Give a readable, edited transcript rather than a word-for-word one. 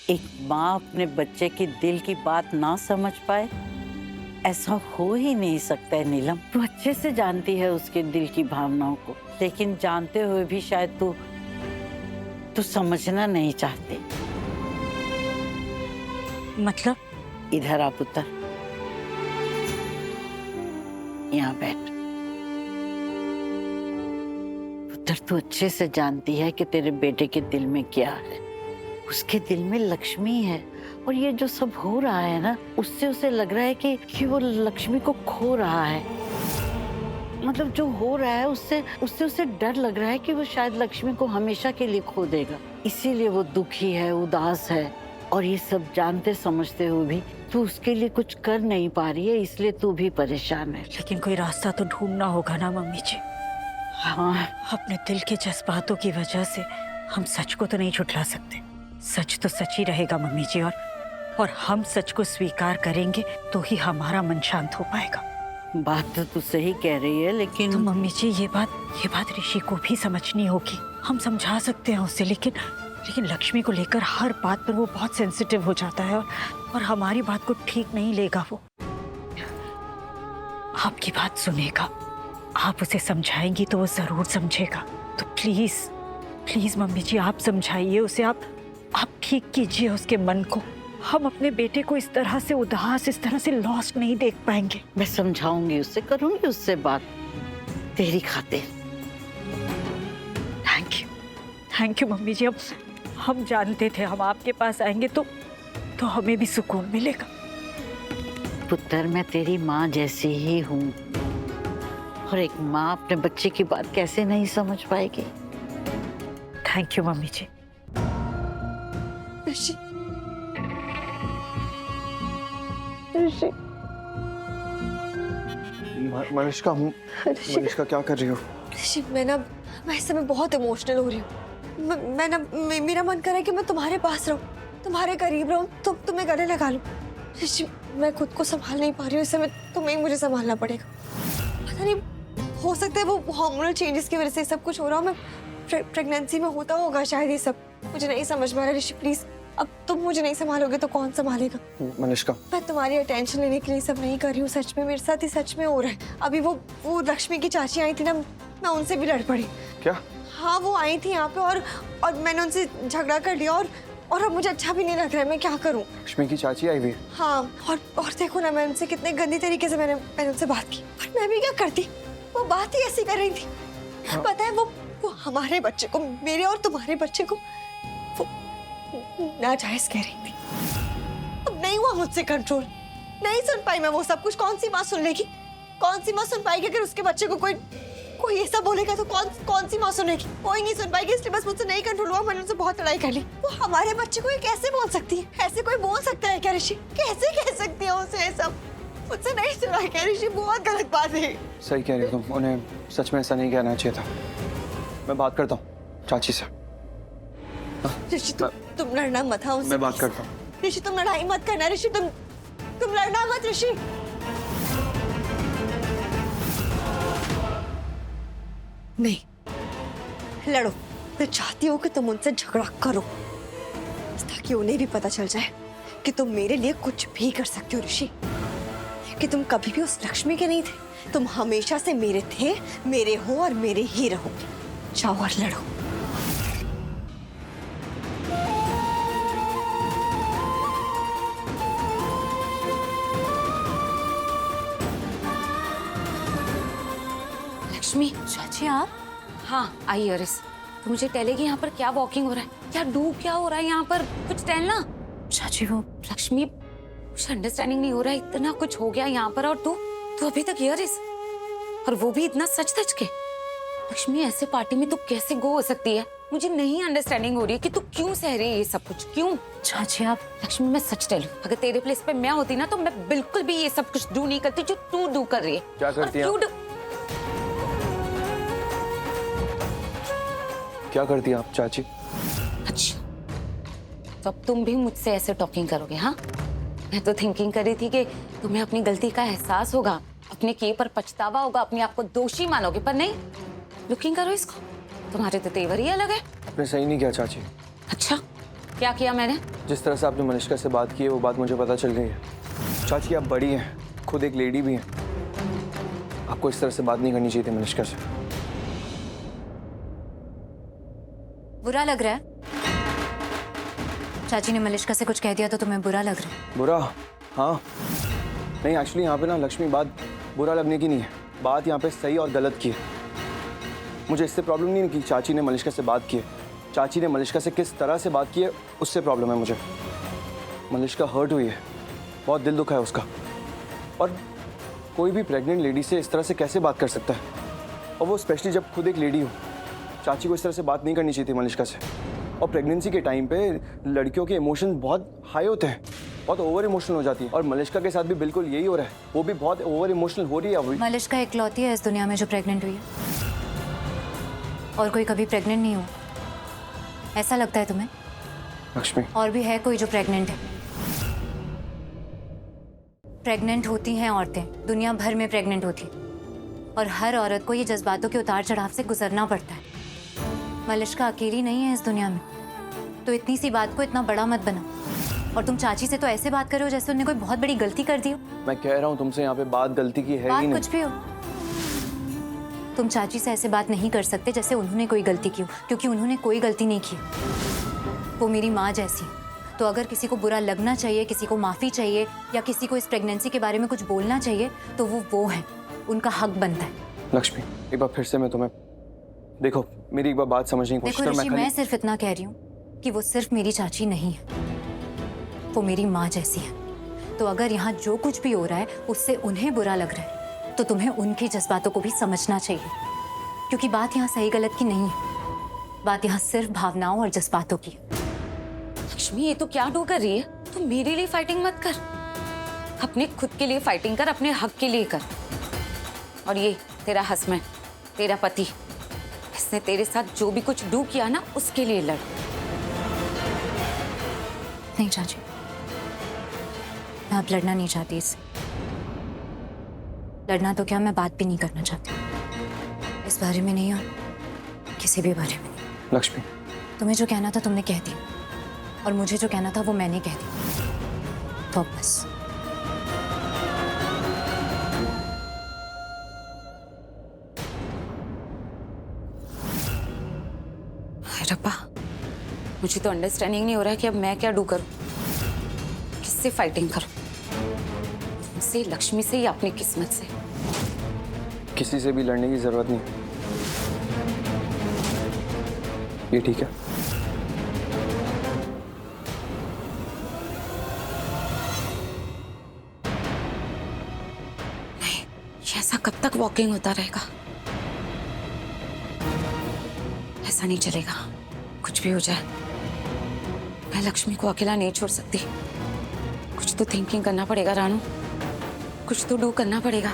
एक माँ अपने बच्चे की दिल की बात ना समझ पाए, ऐसा हो ही नहीं सकता है नीलम। तू अच्छे से जानती है उसके दिल की भावनाओं को, लेकिन जानते हुए भी शायद तू समझना नहीं चाहती। मतलब? इधर आ पुत्र, यहाँ बैठ। पुत्र, तू अच्छे से जानती है कि तेरे बेटे के दिल में क्या है। उसके दिल में लक्ष्मी है, और ये जो सब हो रहा है ना, उससे उसे लग रहा है कि वो लक्ष्मी को खो रहा है। मतलब जो हो रहा है उससे उसे डर लग रहा है कि वो शायद लक्ष्मी को हमेशा के लिए खो देगा। इसीलिए वो दुखी है, उदास है, और ये सब जानते समझते हुए भी तू उसके लिए कुछ कर नहीं पा रही है, इसलिए तू भी परेशान है। लेकिन कोई रास्ता तो ढूंढना होगा ना मम्मी जी। हाँ, अपने दिल के जज्बातों की वजह से हम सच को तो नहीं झुठला सकते। सच तो सच ही रहेगा मम्मी जी, और हम सच को स्वीकार करेंगे तो ही हमारा मन शांत हो पाएगा। बात तो तू सही कह रही है, लेकिन तो मम्मी जी ये बात ऋषि को भी समझनी होगी। हम समझा सकते हैं उसे, लेकिन लक्ष्मी को लेकर हर बात पर वो बहुत सेंसिटिव हो जाता है, और हमारी बात को ठीक नहीं लेगा। वो आपकी बात सुनेगा, आप उसे समझाएंगी तो वो जरूर समझेगा। तो प्लीज प्लीज मम्मी जी आप समझाइए उसे, आप ठीक कीजिए उसके मन को। हम अपने बेटे को इस तरह से उदास, इस तरह से लॉस्ट नहीं देख पाएंगे। मैं समझाऊंगी उससे, करूंगी उससे बात तेरी खातिर। थैंक यू मम्मी जी। अब हम जानते थे हम आपके पास आएंगे तो हमें भी सुकून मिलेगा। पुत्र, मैं तेरी माँ जैसी ही हूँ, और एक माँ अपने बच्चे की बात कैसे नहीं समझ पाएगी। थैंक यू मम्मी जी। ऋषि, ऋषि, मनिष्का, मनिष्का क्या कर रही हो? ऋषि, मैं इस समय बहुत इमोशनल हो रही हूँ। मेरा मन कर रहा है कि मैं तुम्हारे पास रहूं, तुम्हारे करीब रहूं, तुम्हें गले लगा लूं। ऋषि, मैं खुद को संभाल नहीं पा रही हूँ इस समय, तुम्हें ही मुझे संभालना पड़ेगा। पता नहीं, हो सकता है वो हार्मोनल चेंजेस की वजह से सब कुछ हो रहा हो। मैं प्रेगनेंसी में होता होगा शायद ये सब, मुझे नहीं समझ में आ रहा। ऋषि प्लीज, अब तुम मुझे नहीं संभालोगे तो कौन संभालेगा? मनिष्का, मैं तुम्हारी अटेंशन लेने के लिए सब नहीं कर रही हूँ, सच में मेरे साथ ही सच में हो रहा है। अभी वो लक्ष्मी की चाची आई थी ना, मैं उनसे भी लड़ पड़ी। क्या? हाँ, वो आई थी यहाँ पे, और मैंने उनसे झगड़ा कर लिया, और अब मुझे अच्छा भी नहीं लग रहा है। मैं क्या करूँ? लक्ष्मी की चाची आई हुई? हाँ, और देखो ना, मैं उनसे कितने गंदी तरीके से मैंने उनसे बात की, पर मैं भी क्या करती, वो बात ही ऐसी कर रही थी। हाँ। पता है, वो हमारे बच्चे को, मेरे और तुम्हारे बच्चे को वो नाजायज कह रही थी। अब नहीं हुआ मुझसे कंट्रोल, नहीं सुन पाई मैं वो सब कुछ। कौन सी माँ सुन लेगी? कौन सी माँ सुन पाएगी? अगर उसके बच्चे को कोई ऐसा बोलेगा तो कौन सी माँ सुनेगी? कोई नहीं सुन पाएगी। इसलिए बस मुझसे नहीं कंट्रोल हुआ, मैंने उनसे बहुत लड़ाई कर ली। वो हमारे बच्चे को ये कैसे बोल सकती है? ऐसे कोई बोल सकता है क्या ऋषि? कैसे कह सकती है उसे ये सब? मुझसे नहीं सुना क्या ऋषि? बहुत गलत बात है। सही कह रही हो तुम, उन्हें सच में ऐसा नहीं कहना चाहिए था। मैं बात करता हूँ चाची से। ऋषि, तुम लड़ना मत। हाँ, मैं बात करता हूँ। ऋषि, तुम लड़ाई मत करना। ऋषि, तुम लड़ना मत ऋषि। नहीं, लड़ो। मैं चाहती हूँ कि तुम उनसे झगड़ा करो, ताकि उन्हें भी पता चल जाए कि तुम मेरे लिए कुछ भी कर सकते हो ऋषि। कि तुम कभी भी उस लक्ष्मी के नहीं थे, तुम हमेशा से मेरे थे, मेरे हो और मेरे ही रहोगे। जाओ और लड़ो। लक्ष्मी, चाची आप? हाँ आई अरिस, तो मुझे टेलेगी यहाँ पर क्या वॉकिंग हो रहा है, क्या क्या हो रहा है यहाँ पर? कुछ टेलना। चाची वो लक्ष्मी, कुछ अंडरस्टैंडिंग नहीं हो रहा है, इतना कुछ हो गया यहाँ पर, और तू अभी तक हियर इज, और वो भी इतना सच सच के। लक्ष्मी, ऐसे पार्टी में तू कैसे गो हो सकती है? मुझे नहीं अंडरस्टैंडिंग हो रही है कि तू क्यों सह रही है ये सब कुछ, क्यों? चाची आप, लक्ष्मी मैं सच टेलूं, अगर तेरे प्लेस पे मैं होती ना तो मैं बिल्कुल भी ये सब कुछ डू नहीं करती जो तू डू कर रही है। क्या करती है? क्या करती है आप चाची? अच्छा, तो अब तुम भी मुझसे ऐसे टॉकिंग करोगे? हाँ, मैं तो थिंकिंग कर रही थी कि तुम्हें अपनी गलती का एहसास होगा, अपने किए पर पछतावा होगा, अपने आप को दोषी मानोगे, पर नहीं। लुकिंग करो इसको, तुम्हारे तो तेवर ही अलग है। आपने सही नहीं किया चाची। अच्छा, क्या किया मैंने? जिस तरह से आपने मलिश्का से बात की है वो बात मुझे पता चल गई है। चाची आप बड़ी हैं, खुद एक लेडी भी हैं। आपको इस तरह से बात नहीं करनी चाहिए थी मलिश्का से। बुरा लग रहा है? चाची ने मलिश्का से कुछ कह दिया तो तुम्हें बुरा लग रहा है? बुरा? हाँ। नहीं एक्चुअली यहाँ पे ना लक्ष्मी, बात बुरा लगने की नहीं है। बात यहाँ पे सही और गलत की है। मुझे इससे प्रॉब्लम नहीं है कि चाची ने मलिश्का से बात की है। चाची ने मलिश्का से किस तरह से बात की है उससे प्रॉब्लम है मुझे। मलिश्का हर्ट हुई है, बहुत दिल दुखा है उसका। और कोई भी प्रेग्नेंट लेडी से इस तरह से कैसे बात कर सकता है, और वो स्पेशली जब खुद एक लेडी हो। चाची को इस तरह से बात नहीं करनी चाहिए थी मलिश्का से। और प्रेगनेंसी के टाइम पे लड़कियों के इमोशन बहुत हाई होते हैं, बहुत ओवर इमोशनल हो जाती है। और मलिश्का के साथ भी बिल्कुल यही हो रहा है, वो भी बहुत ओवर इमोशनल हो रही है अभी। मलिश्का इकलौती है इस दुनिया में जो प्रेग्नेंट हुई है, और कोई कभी प्रेग्नेंट नहीं हुआ। ऐसा लगता है तुम्हें? लक्ष्मी, और भी है कोई जो प्रेग्नेंट है? प्रेग्नेंट होती हैं औरतें, दुनिया भर में प्रेग्नेंट होती हैं। और हर औरत को ये जज्बातों के उतार चढ़ाव से गुजरना पड़ता है। मलिश्का अकेली नहीं है इस दुनिया में। तो इतनी सी बात को इतना बड़ा मत बनाओ। और तुम चाची से तो ऐसे बात करो जैसे उन्होंने कोई बहुत बड़ी गलती कर दी हो। मैं कह रहा हूँ तुमसे, यहाँ पे बात गलती की है बात ही नहीं। कुछ भी हो, तुम चाची से ऐसे बात नहीं कर सकते जैसे उन्होंने कोई गलती की हो, क्योंकि उन्होंने कोई गलती नहीं की। वो मेरी माँ जैसी है। तो अगर किसी को बुरा लगना चाहिए, किसी को माफ़ी चाहिए, या किसी को इस प्रेगनेंसी के बारे में कुछ बोलना चाहिए, तो वो है, उनका हक बनता है। लक्ष्मी, एक बार फिर से मैं तुम्हें, देखो मेरी एक बार बात समझने की कोशिश देखो कर। ऋषि, मैं सिर्फ इतना कह रही हूँ कि वो सिर्फ मेरी चाची नहीं है, वो मेरी माँ जैसी है। तो अगर यहाँ जो कुछ भी हो रहा है उससे उन्हें बुरा लग रहा है, तो तुम्हें उनके जज्बातों को भी समझना चाहिए। क्योंकि बात यहाँ सही गलत की नहीं है, बात यहाँ सिर्फ भावनाओं और जज्बातों की है। लक्ष्मी, ये तो क्या डू कर रही है? तू मेरे लिए फाइटिंग मत कर, अपने खुद के लिए फाइटिंग कर, अपने हक के लिए कर। और ये तेरा हस्बैंड, तेरा पति, इसने तेरे साथ जो भी कुछ डू किया ना, उसके लिए लड़। नहीं चाची, मैं अब लड़ना नहीं चाहती इससे। लड़ना तो क्या, मैं बात भी नहीं करना चाहती इस बारे में, नहीं और किसी भी बारे में नहीं। लक्ष्मी, तुम्हें जो कहना था तुमने कह दिया, और मुझे जो कहना था वो मैंने कह दिया। तो बस रब्बा, मुझे तो अंडरस्टैंडिंग नहीं हो रहा है कि अब मैं क्या डू करूं, किससे फाइटिंग करूं, तुमसे, लक्ष्मी से, या अपनी किस्मत से। किसी से भी लड़ने की जरूरत नहीं, ये ठीक है। नहीं, ये ऐसा कब तक वॉकिंग होता रहेगा? ऐसा नहीं चलेगा। कुछ भी हो जाए, मैं लक्ष्मी को अकेला नहीं छोड़ सकती। कुछ तो थिंकिंग करना पड़ेगा रानू, कुछ तो डू करना पड़ेगा।